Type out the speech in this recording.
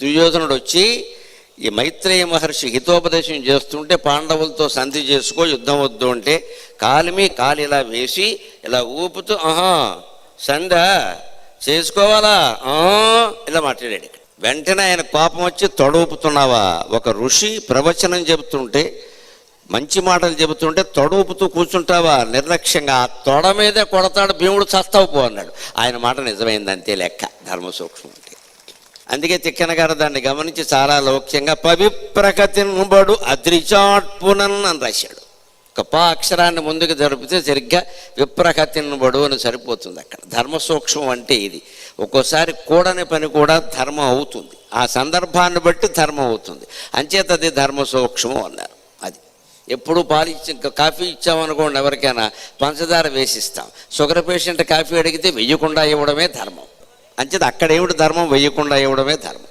దుర్యోధనుడు వచ్చి ఈ మైత్రేయ మహర్షి హితోపదేశం చేస్తుంటే పాండవులతో సంధి చేసుకో యుద్ధం వద్దు అంటే కాలు ఇలా వేసి ఇలా ఊపుతూ సంధ చేసుకోవాలా ఇలా మాట్లాడాడు. వెంటనే ఆయన కోపం వచ్చి తొడూపుతున్నావా? ఒక ఋషి ప్రవచనం చెబుతుంటే మంచి మాటలు చెబుతుంటే తొడూపుతూ కూర్చుంటావా నిర్లక్ష్యంగా? ఆ తొడ మీదే కొడతాడు భీముడు, చస్తావు పో అన్నాడు. ఆయన మాట నిజమైంది, అంతే లెక్క ధర్మ సూక్ష్మం అంటే. అందుకే తిక్కన గారు దాన్ని గమనించి చాలా లౌక్యంగా పవిప్రకతింబడు అద్రిచాట్పునన్ అని రాశాడు. ఒక పా అక్షరాన్ని ముందుకు జరిపితే సరిగ్గా విప్రకతింబడు అని సరిపోతుంది. అక్కడ ధర్మ సూక్ష్మం అంటే ఇది. ఒక్కోసారి కూడని పని కూడా ధర్మం అవుతుంది, ఆ సందర్భాన్ని బట్టి ధర్మం అవుతుంది. అంచేత అది ధర్మ సూక్ష్మం అన్నారు. అది ఎప్పుడు పాలు కాఫీ ఇచ్చామనుకోండి, ఎవరికైనా పంచదార వేసిస్తాం. షుగర్ పేషెంట్ కాఫీ అడిగితే వెయ్యకుండా ఇవ్వడమే ధర్మం. అంచేత అక్కడ ఏమిటి ధర్మం? వెయ్యకుండా ఇవ్వడమే ధర్మం.